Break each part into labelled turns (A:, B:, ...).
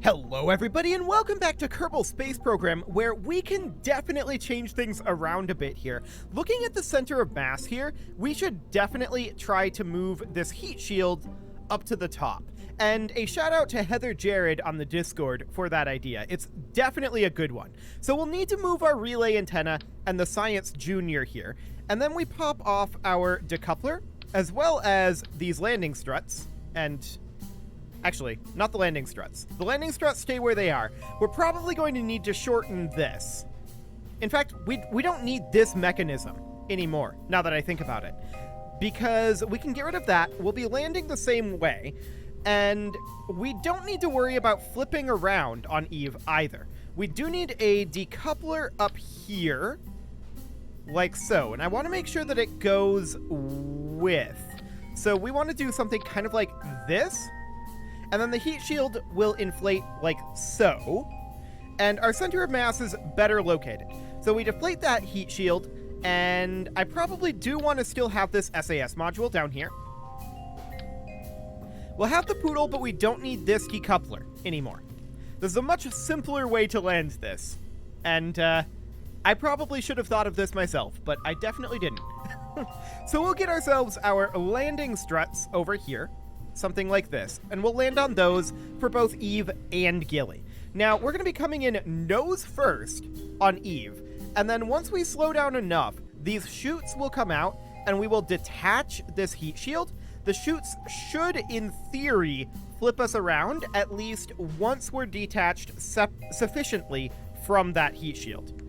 A: Hello everybody and welcome back to Kerbal Space Program, where we can definitely change things around a bit here. Looking at the center of mass here, we should definitely try to move this heat shield up to the top. And a shout out to Heather Jared on the Discord for that idea. It's definitely a good one. So we'll need to move our relay antenna and the Science Junior here. And then we pop off our decoupler, as well as these landing struts, and actually, not the landing struts. The landing struts stay where they are. We're probably going to need to shorten this. In fact, we don't need this mechanism anymore, now that I think about it. Because we can get rid of that. We'll be landing the same way. And we don't need to worry about flipping around on Eve either. We do need a decoupler up here, like so. And I want to make sure that it goes with. So we want to do something kind of like this. And then the heat shield will inflate like so. And our center of mass is better located. So we deflate that heat shield, and I probably do want to still have this SAS module down here. We'll have the poodle, but we don't need this decoupler anymore. There's a much simpler way to land this. And I probably should have thought of this myself, but I definitely didn't. So we'll get ourselves our landing struts over here. Something like this, and we'll land on those for both Eve and Gilly. Now, we're going to be coming in nose first on Eve, and then once we slow down enough, these chutes will come out, and we will detach this heat shield. The chutes should, in theory, flip us around at least once we're detached sufficiently from that heat shield.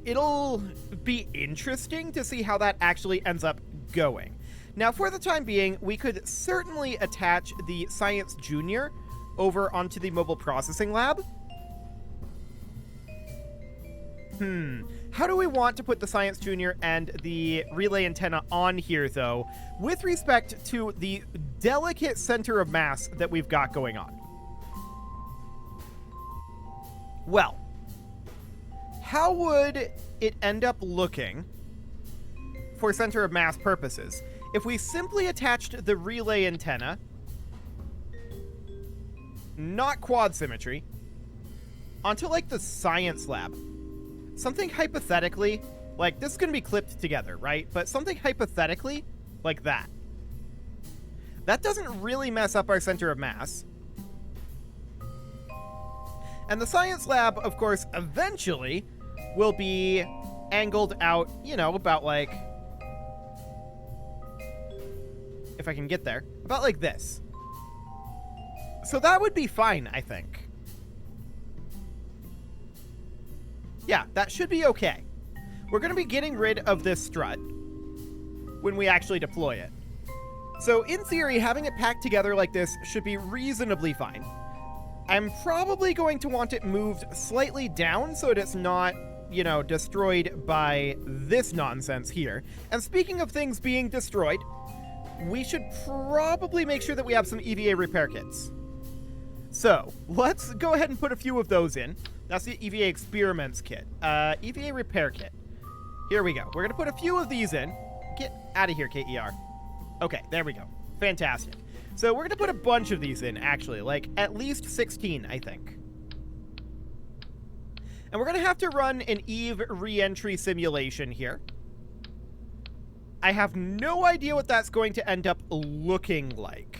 A: It'll be interesting to see how that actually ends up going. Now, for the time being, we could certainly attach the Science Junior over onto the Mobile Processing Lab. How do we want to put the Science Junior and the relay antenna on here, though, with respect to the delicate center of mass that we've got going on? Well, how would it end up looking for center of mass purposes if we simply attached the relay antenna, not quad symmetry, onto like the science lab? Something hypothetically, like this is going to be clipped together, right? But something hypothetically like that. That doesn't really mess up our center of mass. And the science lab, of course, eventually will be angled out, you know, about like, if I can get there, about like this. So that would be fine, I think. Yeah, that should be okay. We're going to be getting rid of this strut when we actually deploy it. So in theory, having it packed together like this should be reasonably fine. I'm probably going to want it moved slightly down so that it's not, you know, destroyed by this nonsense here. And speaking of things being destroyed, we should probably make sure that we have some EVA repair kits. So, let's go ahead and put a few of those in. That's the EVA experiments kit. EVA repair kit. Here we go. We're going to put a few of these in. Get out of here, KER. Okay, there we go. Fantastic. So, we're going to put a bunch of these in, actually. Like, at least 16, I think. And we're going to have to run an Eve reentry simulation here. I have no idea what that's going to end up looking like.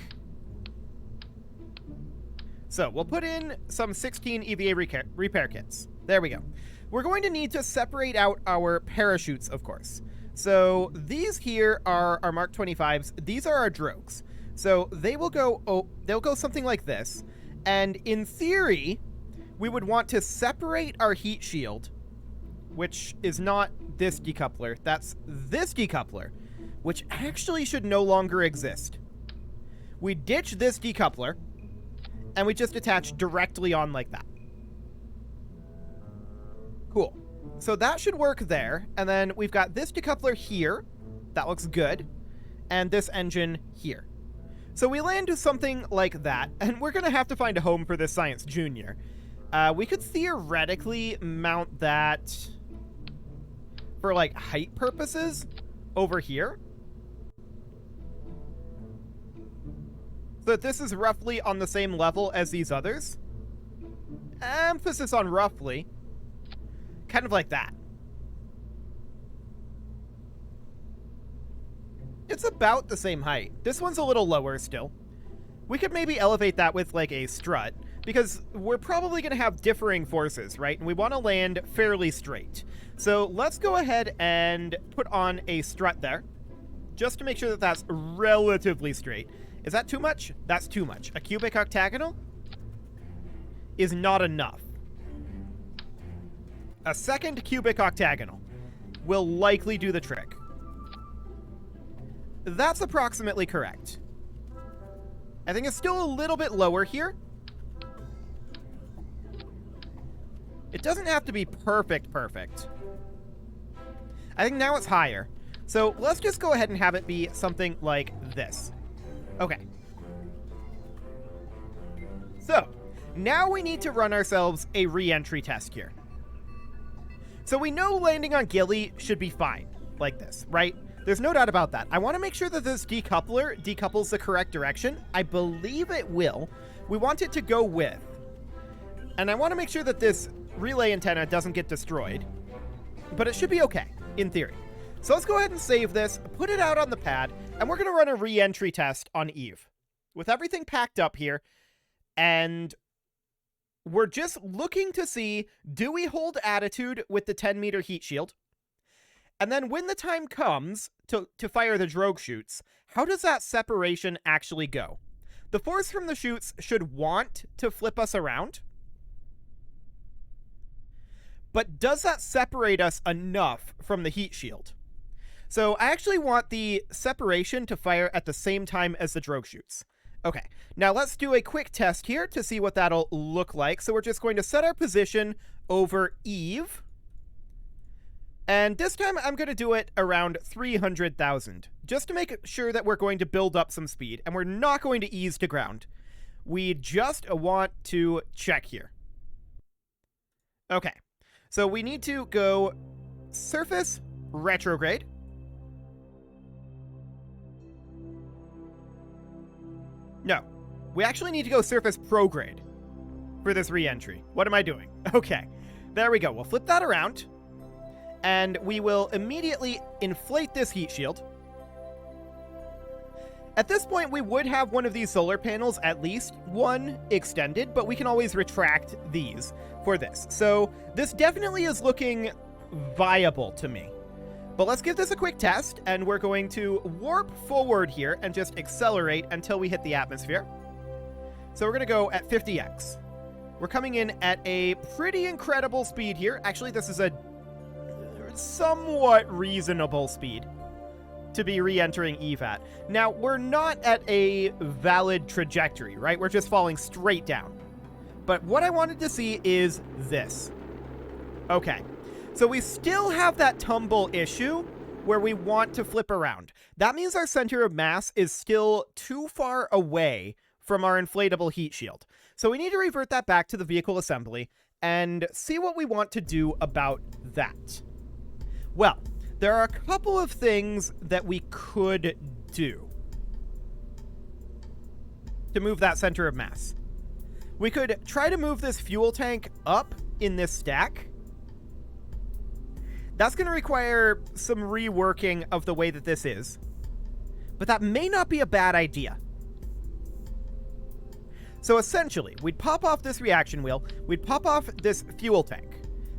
A: So we'll put in some 16 EVA repair kits. There we go. We're going to need to separate out our parachutes, of course. So these here are our Mark 25s. These are our drogues. So they will go, they'll go something like this. And in theory, we would want to separate our heat shield, which is not this decoupler. That's this decoupler, which actually should no longer exist. We ditch this decoupler, and we just attach directly on like that. Cool. So that should work there. And then we've got this decoupler here. That looks good. And this engine here. So we land to something like that, and we're going to have to find a home for this Science Junior. We could theoretically mount that for like height purposes over here. So that this is roughly on the same level as these others. emphasis on roughly. Kind of like that. It's about the same height. This one's a little lower still. We could maybe elevate that with like a strut, because we're probably going to have differing forces, right? And we want to land fairly straight. So let's go ahead and put on a strut there, just to make sure that that's relatively straight. Is that too much? That's too much. A cubic octagonal is not enough. A second cubic octagonal will likely do the trick. That's approximately correct. I think it's still a little bit lower here. It doesn't have to be perfect. I think now it's higher. So let's just go ahead and have it be something like this. Okay. So now we need to run ourselves a re-entry test here. So we know landing on Gilly should be fine, like this, right? There's no doubt about that. I want to make sure that this decoupler decouples the correct direction. I believe it will. We want it to go with. And I want to make sure that this relay antenna doesn't get destroyed. But it should be okay, in theory. So let's go ahead and save this, put it out on the pad, and we're going to run a re-entry test on Eve. With everything packed up here, and we're just looking to see, do we hold attitude with the 10-meter heat shield? And then when the time comes to fire the drogue chutes, how does that separation actually go? The force from the chutes should want to flip us around. But does that separate us enough from the heat shield? So I actually want the separation to fire at the same time as the drogue chutes. Okay, now let's do a quick test here to see what that'll look like. So we're just going to set our position over Eve. And this time I'm going to do it around 300,000, just to make sure that we're going to build up some speed, and we're not going to ease to ground. We just want to check here. Okay, so we need to go surface retrograde. No, we actually need to go surface prograde for this re-entry. What am I doing? Okay, there we go. We'll flip that around. And we will immediately inflate this heat shield. At this point, we would have one of these solar panels, at least one extended, but we can always retract these for this. So this definitely is looking viable to me. But let's give this a quick test, and we're going to warp forward here and just accelerate until we hit the atmosphere. So we're going to go at 50x. We're coming in at a pretty incredible speed here. Actually, this is a somewhat reasonable speed to be re-entering Eve at. Now, we're not at a valid trajectory, right? We're just falling straight down. But what I wanted to see is this. Okay, so we still have that tumble issue where we want to flip around. That means our center of mass is still too far away from our inflatable heat shield. So we need to revert that back to the vehicle assembly and see what we want to do about that. Well, there are a couple of things that we could do to move that center of mass. We could try to move this fuel tank up in this stack. That's going to require some reworking of the way that this is, but that may not be a bad idea. So essentially, we'd pop off this reaction wheel, we'd pop off this fuel tank.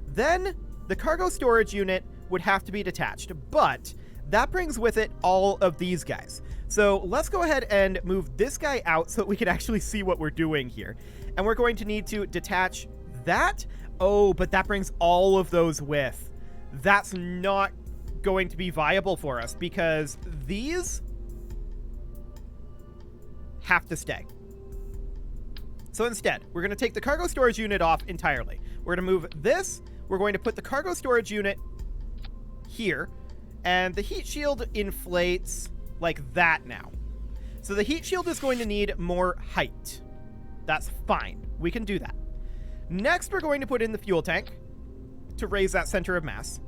A: Then the cargo storage unit would have to be detached, but that brings with it all of these guys. So let's go ahead and move this guy out so that we can actually see what we're doing here. And we're going to need to detach that. Oh, but that brings all of those with. That's not going to be viable for us because these have to stay. So instead, we're going to take the cargo storage unit off entirely. We're going to move this. We're going to put the cargo storage unit here, and the heat shield inflates like that now. So the heat shield is going to need more height. That's fine. We can do that. Next, we're going to put in the fuel tank to raise that center of mass,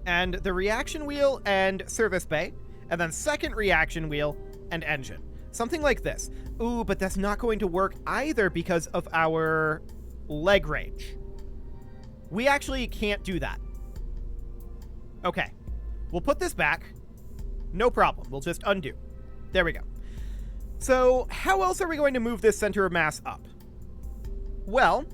A: and the reaction wheel and service bay, and then second reaction wheel and engine. Something like this. Ooh, but that's not going to work either because of our leg range. We actually can't do that. Okay. We'll put this back. No problem. We'll just undo. There we go. So, how else are we going to move this center of mass up? Well,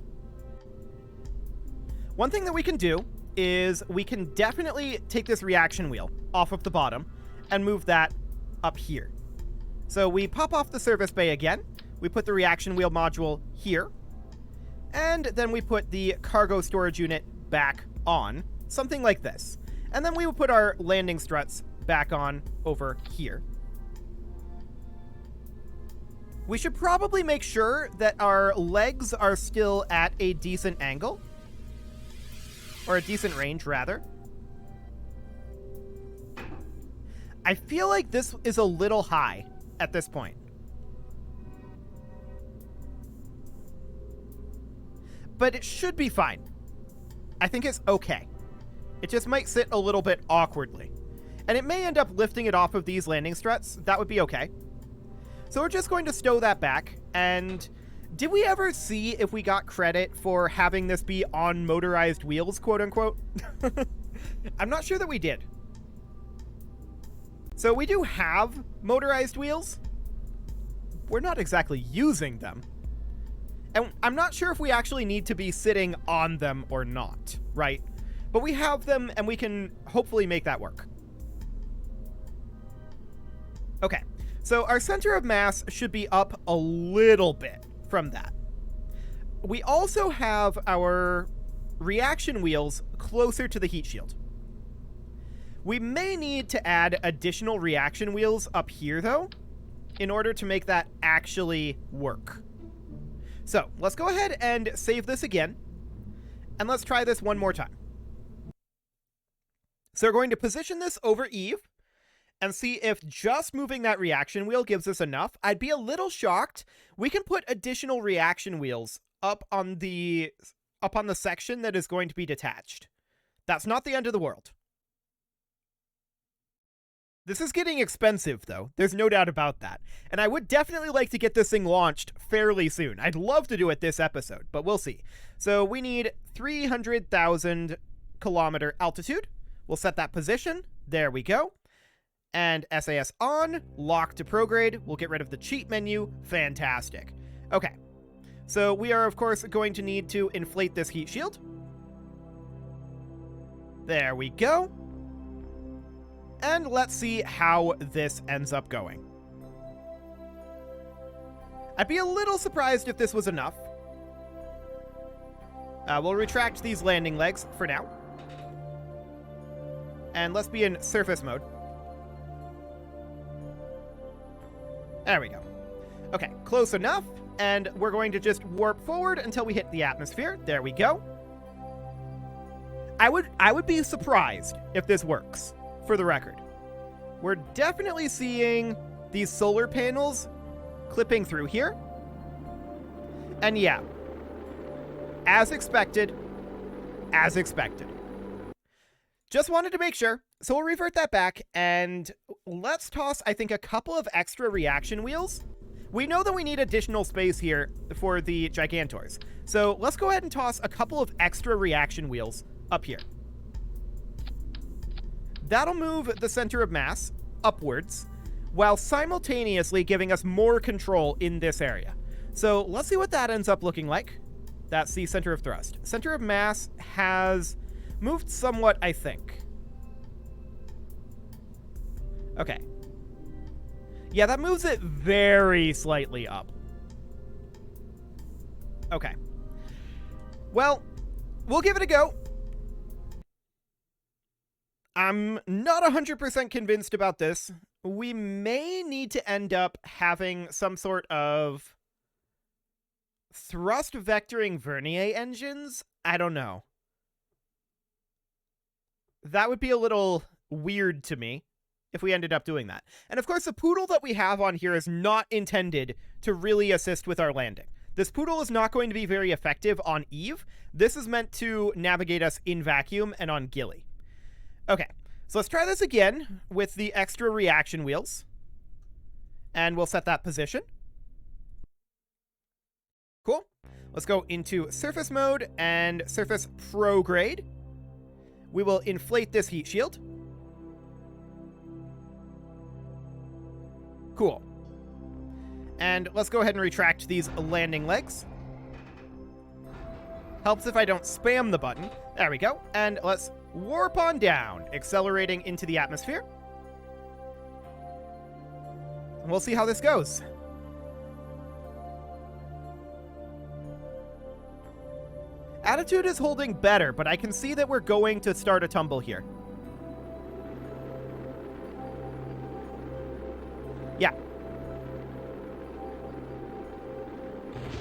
A: one thing that we can do is we can definitely take this reaction wheel off of the bottom and move that up here. So we pop off the service bay again, we put the reaction wheel module here, and then we put the cargo storage unit back on, something like this. And then we will put our landing struts back on over here. We should probably make sure that our legs are still at a decent angle, or a decent range, rather. I feel like this is a little high at this point. But it should be fine. I think it's okay. It just might sit a little bit awkwardly. And it may end up lifting it off of these landing struts. That would be okay. So we're just going to stow that back. And did we ever see if we got credit for having this be on motorized wheels, quote unquote? I'm not sure that we did. So we do have motorized wheels. We're not exactly using them. And I'm not sure if we actually need to be sitting on them or not, right? But we have them and we can hopefully make that work. Okay, so our center of mass should be up a little bit from that. We also have our reaction wheels closer to the heat shield. We may need to add additional reaction wheels up here, though, in order to make that actually work. So let's go ahead and save this again, and let's try this one more time. So we're going to position this over Eve and see if just moving that reaction wheel gives us enough. I'd be a little shocked. We can put additional reaction wheels up on the section that is going to be detached. That's not the end of the world. This is getting expensive, though. There's no doubt about that. And I would definitely like to get this thing launched fairly soon. I'd love to do it this episode, but we'll see. So we need 300,000 kilometer altitude. We'll set that position. There we go. And SAS on, lock to prograde. We'll get rid of the cheat menu. Fantastic. Okay. So we are, of course, going to need to inflate this heat shield. There we go. And let's see how this ends up going. I'd be a little surprised if this was enough. We'll retract these landing legs for now. And let's be in surface mode. There we go. Okay, close enough. And we're going to just warp forward until we hit the atmosphere. There we go. I would be surprised if this works, for the record. We're definitely seeing these solar panels clipping through here. And yeah, as expected. Just wanted to make sure. So we'll revert that back and let's toss, I think, a couple of extra reaction wheels. We know that we need additional space here for the Gigantors. So let's go ahead and toss a couple of extra reaction wheels up here. That'll move the center of mass upwards while simultaneously giving us more control in this area. So let's see what that ends up looking like. That's the center of thrust. Center of mass has moved somewhat, I think. Okay. Yeah, that moves it very slightly up. Okay. Well, we'll give it a go. I'm not 100% convinced about this. We may need to end up having some sort of thrust vectoring Vernier engines. I don't know. That would be a little weird to me if we ended up doing that. And of course, the poodle that we have on here is not intended to really assist with our landing. This poodle is not going to be very effective on Eve. This is meant to navigate us in vacuum and on Gilly. Okay, so let's try this again with the extra reaction wheels. And we'll set that position. Cool. Let's go into surface mode and surface prograde. We will inflate this heat shield. Cool. And let's go ahead and retract these landing legs. Helps if I don't spam the button. There we go. And let's warp on down, accelerating into the atmosphere. We'll see how this goes. Attitude is holding better, but I can see that we're going to start a tumble here. Yeah.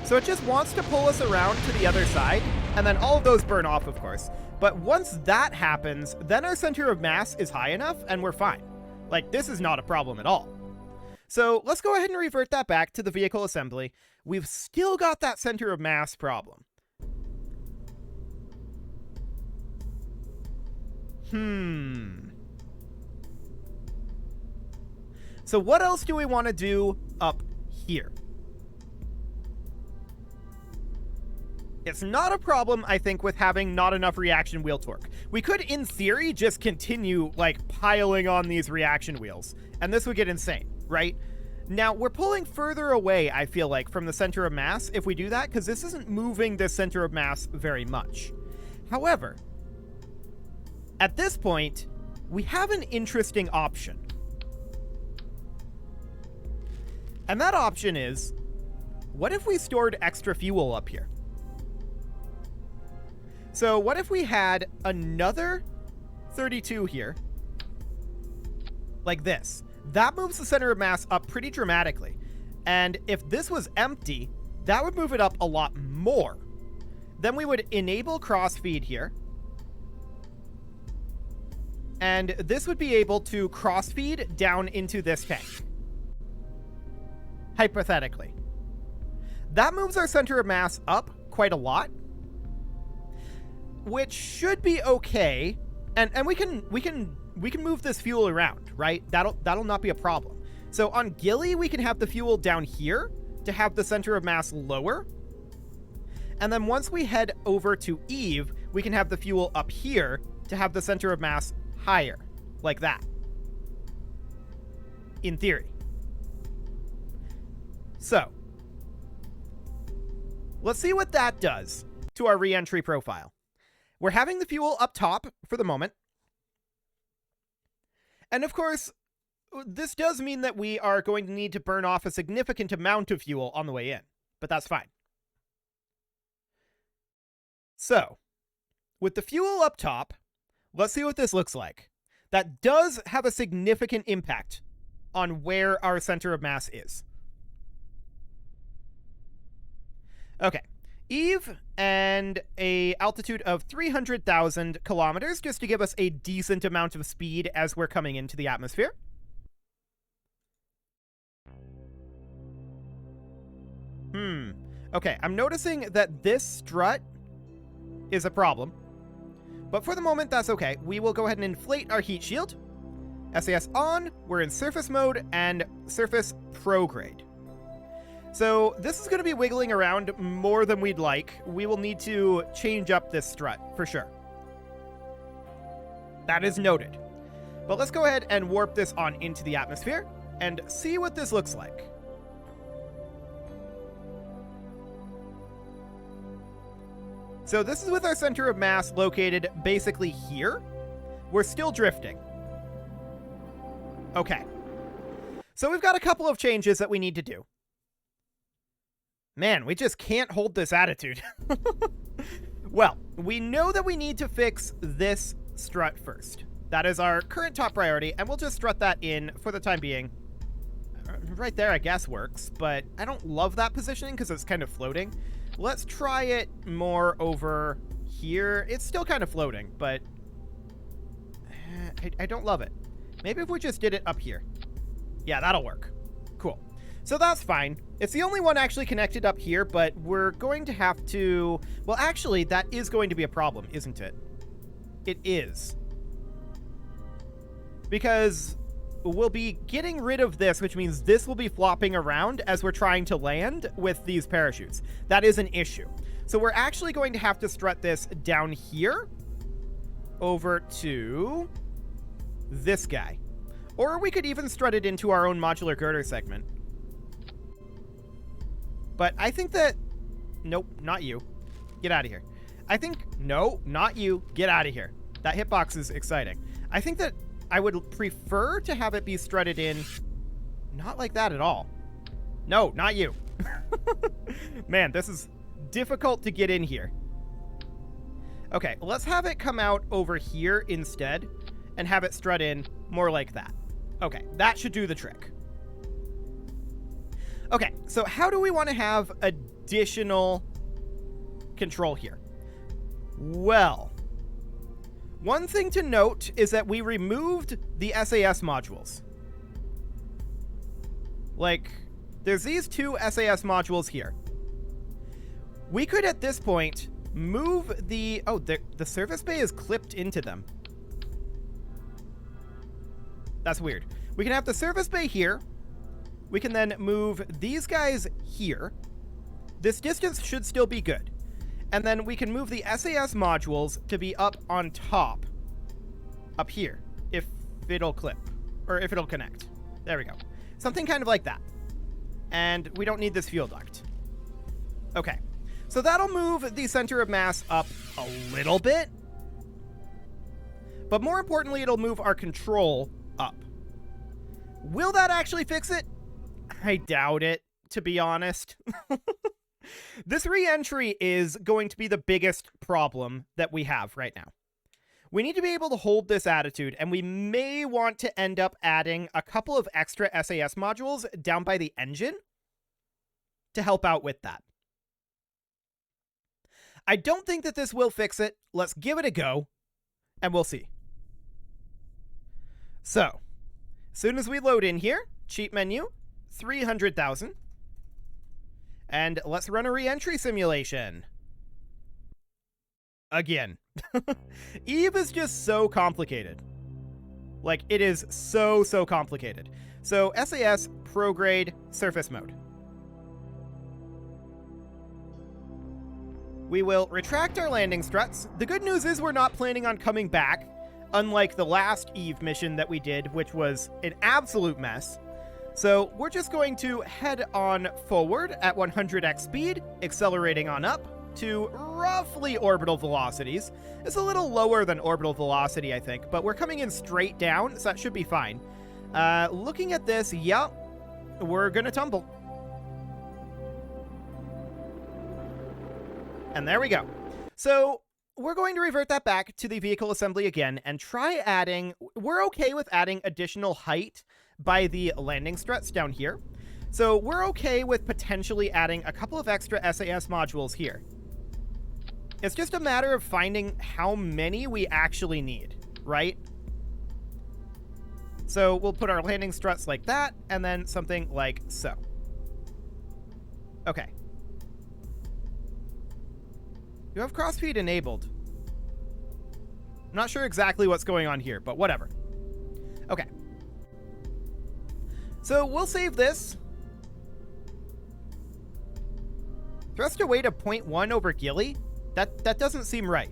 A: So it just wants to pull us around to the other side, and then all of those burn off, of course. But once that happens, then our center of mass is high enough, and we're fine. Like, this is not a problem at all. So let's go ahead and revert that back to the vehicle assembly. We've still got that center of mass problem. So what else do we want to do up here? It's not a problem, I think, with having not enough reaction wheel torque. We could, in theory, just continue, like, piling on these reaction wheels, and this would get insane, right? Now, we're pulling further away, I feel like, from the center of mass if we do that, because this isn't moving the center of mass very much. However, at this point, we have an interesting option. And that option is, what if we stored extra fuel up here? So what if we had another 32 here, like this? That moves the center of mass up pretty dramatically. And if this was empty, that would move it up a lot more. Then we would enable crossfeed here. And this would be able to crossfeed down into this tank. Hypothetically. That moves our center of mass up quite a lot, which should be okay. And we can move this fuel around, right? That'll not be a problem. So on Gilly, we can have the fuel down here to have the center of mass lower. And then once we head over to Eve, we can have the fuel up here to have the center of mass higher, like that. In theory. So, let's see what that does to our reentry profile. We're having the fuel up top for the moment. And of course, this does mean that we are going to need to burn off a significant amount of fuel on the way in, but that's fine. So, with the fuel up top, let's see what this looks like. That does have a significant impact on where our center of mass is. Okay, Eve and a altitude of 300,000 kilometers, just to give us a decent amount of speed as we're coming into the atmosphere. Okay, I'm noticing that this strut is a problem. But for the moment, that's okay. We will go ahead and inflate our heat shield. SAS on, we're in surface mode and surface prograde. So this is going to be wiggling around more than we'd like. We will need to change up this strut for sure. That is noted. But let's go ahead and warp this on into the atmosphere and see what this looks like. So this is with our center of mass located basically here. We're still drifting. Okay. So we've got a couple of changes that we need to do. Man, we just can't hold this attitude. Well, we know that we need to fix this strut first. That is our current top priority, and we'll just strut that in for the time being. Right there, I guess, works, but I don't love that positioning because it's kind of floating. Let's try it more over here. It's still kind of floating, but I don't love it. Maybe if we just did it up here. Yeah, that'll work. Cool. So that's fine. It's the only one actually connected up here, but we're going to have to... Well, actually, that is going to be a problem, isn't it? It is. Because we'll be getting rid of this, which means this will be flopping around as we're trying to land with these parachutes. That is an issue. So we're actually going to have to strut this down here over to this guy. Or we could even strut it into our own modular girder segment. But I think that... Nope, not you. Get out of here. I think... No, not you. Get out of here. That hitbox is exciting. I think that I would prefer to have it be strutted in... Not like that at all. No, not you. Man, this is difficult to get in here. Okay, let's have it come out over here instead and have it strut in more like that. Okay, that should do the trick. Okay, so how do we want to have additional control here? Well, one thing to note is that we removed the SAS modules. Like, there's these two SAS modules here. We could, at this point, move the... Oh, the surface bay is clipped into them. That's weird. We can have the surface bay here. We can then move these guys here. This distance should still be good. And then we can move the SAS modules to be up on top. Up here. If it'll clip. Or if it'll connect. There we go. Something kind of like that. And we don't need this fuel duct. Okay. So that'll move the center of mass up a little bit. But more importantly, it'll move our control up. Will that actually fix it? I doubt it, to be honest. This reentry is going to be the biggest problem that we have right now. We need to be able to hold this attitude, and we may want to end up adding a couple of extra SAS modules down by the engine to help out with that. I don't think that this will fix it. Let's give it a go, and we'll see. So, as soon as we load in here, cheat menu, 300,000. And let's run a re-entry simulation. Again. Eve is just so complicated. Like, it is so complicated. So, SAS prograde surface mode. We will retract our landing struts. The good news is we're not planning on coming back, unlike the last Eve mission that we did, which was an absolute mess. So we're just going to head on forward at 100x speed, accelerating on up to roughly orbital velocities. It's a little lower than orbital velocity, I think, but we're coming in straight down, so that should be fine. Looking at this, yeah, we're gonna tumble. And there we go. So we're going to revert that back to the vehicle assembly again and try adding... We're okay with adding additional height by the landing struts down here. So we're okay with potentially adding a couple of extra SAS modules here. It's just a matter of finding how many we actually need, right? So we'll put our landing struts like that, and then something like so. Okay. You have crossfeed enabled. I'm not sure exactly what's going on here, but whatever. Okay. So we'll save this. Thrust away to 0.1 over Gilly? That doesn't seem right.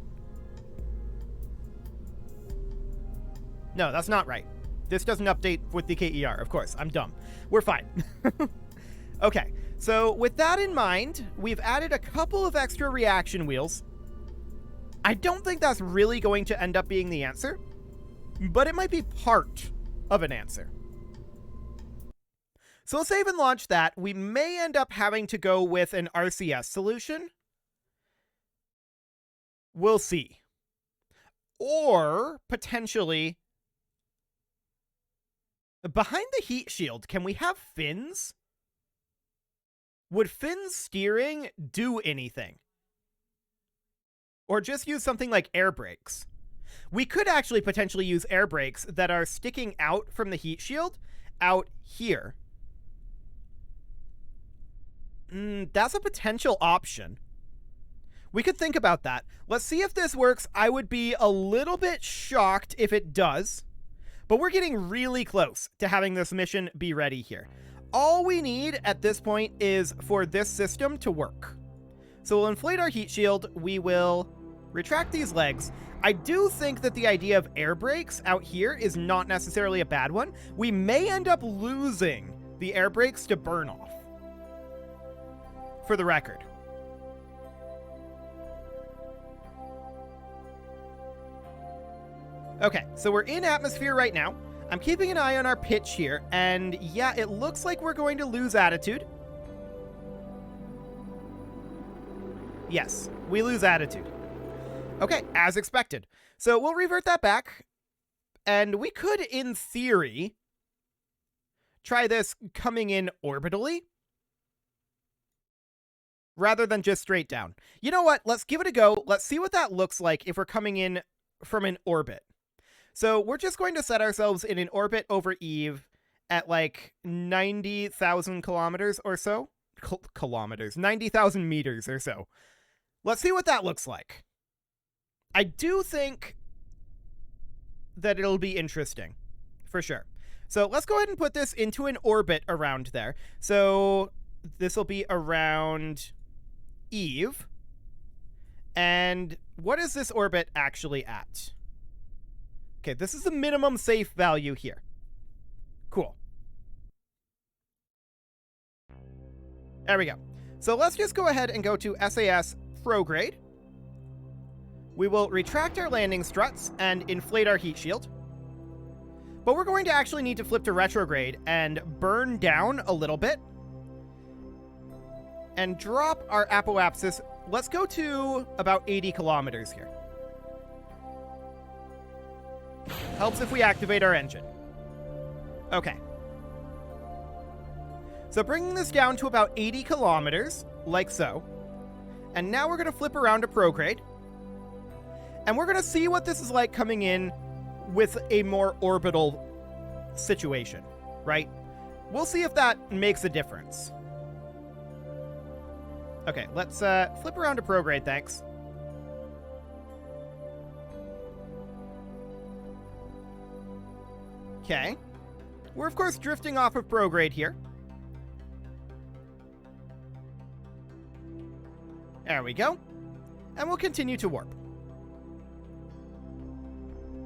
A: No, that's not right. This doesn't update with the KER, of course. I'm dumb. We're fine. Okay, so with that in mind, we've added a couple of extra reaction wheels. I don't think that's really going to end up being the answer, but it might be part of an answer. So we'll save and launch that. We may end up having to go with an RCS solution. We'll see. Or, potentially, behind the heat shield, can we have fins? Would fins steering do anything? Or just use something like air brakes? We could actually potentially use air brakes that are sticking out from the heat shield out here. That's a potential option. We could think about that. Let's see if this works. I would be a little bit shocked if it does, But we're getting really close to having this mission be ready here. All we need at this point is for this system to work. So we'll inflate our heat shield. We will retract these legs. I do think that the idea of air brakes out here is not necessarily a bad one. We may end up losing the air brakes to burn off, for the record. Okay, so we're in atmosphere right now. I'm keeping an eye on our pitch here, and yeah, it looks like we're going to lose attitude. Yes, we lose attitude. Okay, as expected. So we'll revert that back, and we could, in theory, try this coming in orbitally, rather than just straight down. You know what? Let's give it a go. Let's see what that looks like if we're coming in from an orbit. So we're just going to set ourselves in an orbit over Eve at like 90,000 kilometers or so. Kilometers. 90,000 meters or so. Let's see what that looks like. I do think that it'll be interesting, for sure. So let's go ahead and put this into an orbit around there. So this will be around Eve. And what is this orbit actually at? Okay, this is the minimum safe value here. Cool. There we go. So let's just go ahead and go to SAS Prograde. We will retract our landing struts and inflate our heat shield. But we're going to actually need to flip to retrograde and burn down a little bit. And drop our apoapsis. Let's go to about 80 kilometers here. Helps if we activate our engine. Okay. So bringing this down to about 80 kilometers, like so. And now we're going to flip around to prograde. And we're going to see what this is like coming in with a more orbital situation, right? We'll see if that makes a difference. Okay, let's flip around to prograde, thanks. Okay. We're, of course, drifting off of prograde here. There we go. And we'll continue to warp.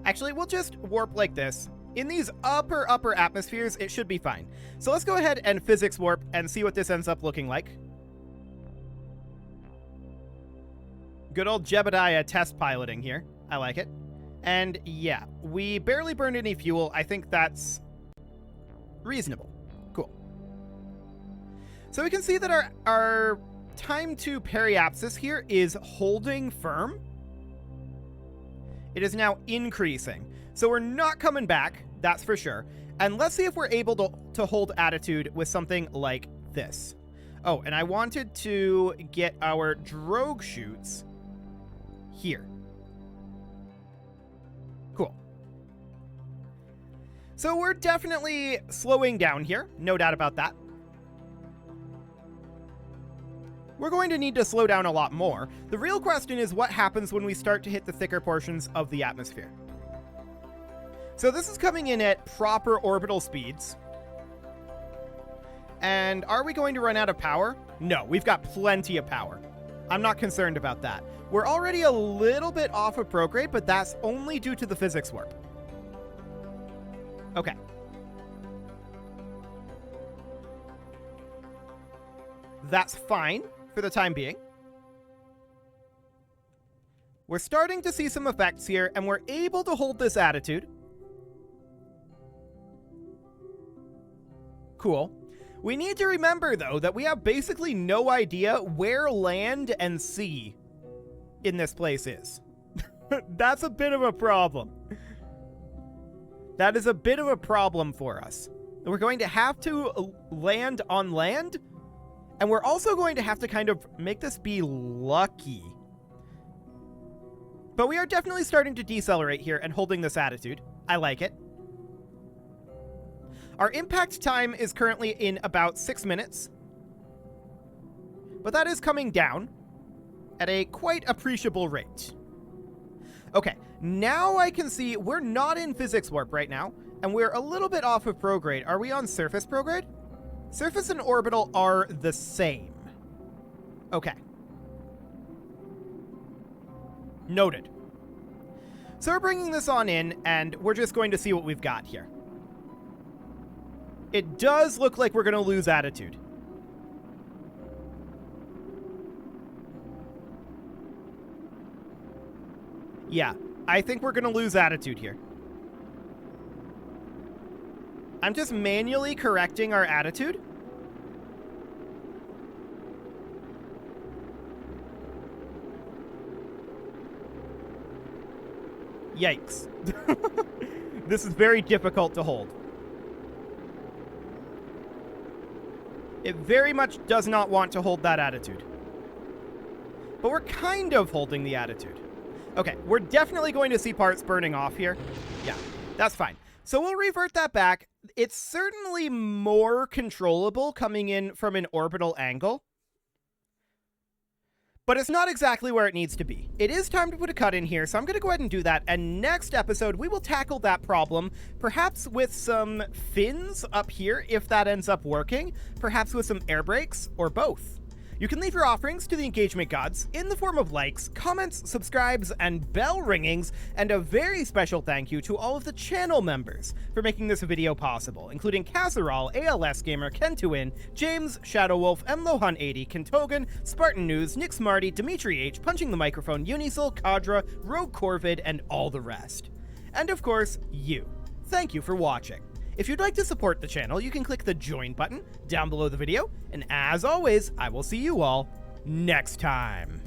A: Actually, we'll just warp like this. In these upper atmospheres, it should be fine. So let's go ahead and physics warp and see what this ends up looking like. Good old Jebediah test piloting here. I like it. And yeah, we barely burned any fuel. I think that's reasonable. Cool. So we can see that our time to periapsis here is holding firm. It is now increasing. So we're not coming back, that's for sure. And let's see if we're able to hold attitude with something like this. Oh, and I wanted to get our drogue chutes here. Cool. So we're definitely slowing down here, no doubt about that. We're going to need to slow down a lot more. The real question is what happens when we start to hit the thicker portions of the atmosphere. So this is coming in at proper orbital speeds. And are we going to run out of power? No, we've got plenty of power. I'm not concerned about that. We're already a little bit off of prograde, but that's only due to the physics warp. Okay. That's fine for the time being. We're starting to see some effects here, and we're able to hold this attitude. Cool. We need to remember, though, that we have basically no idea where land and sea in this place is. That's a bit of a problem. That is a bit of a problem for us. We're going to have to land on land, and we're also going to have to kind of make this be lucky. But we are definitely starting to decelerate here and holding this attitude. I like it. Our impact time is currently in about 6 minutes. But that is coming down at a quite appreciable rate. Okay, now I can see we're not in physics warp right now. And we're a little bit off of prograde. Are we on surface prograde? Surface and orbital are the same. Okay. Noted. So we're bringing this on in, and we're just going to see what we've got here. It does look like we're going to lose attitude. Yeah, I think we're going to lose attitude here. I'm just manually correcting our attitude. Yikes. This is very difficult to hold. It very much does not want to hold that attitude. But we're kind of holding the attitude. Okay, we're definitely going to see parts burning off here. Yeah, that's fine. So we'll revert that back. It's certainly more controllable coming in from an orbital angle, but it's not exactly where it needs to be. It is time to put a cut in here, so I'm going to go ahead and do that, and next episode we will tackle that problem, perhaps with some fins up here if that ends up working, perhaps with some air brakes, or both. You can leave your offerings to the engagement gods in the form of likes, comments, subscribes, and bell ringings, and a very special thank you to all of the channel members for making this video possible, including Casserole, ALS Gamer, Kentuin, James, Shadowwolf, MLohan80, Kentogan, Spartan News, Nick Smarty, Dimitri H, Punching the Microphone, Unisil, Kadra, Rogue Corvid, and all the rest. And of course, you. Thank you for watching. If you'd like to support the channel, you can click the join button down below the video, and as always, I will see you all next time.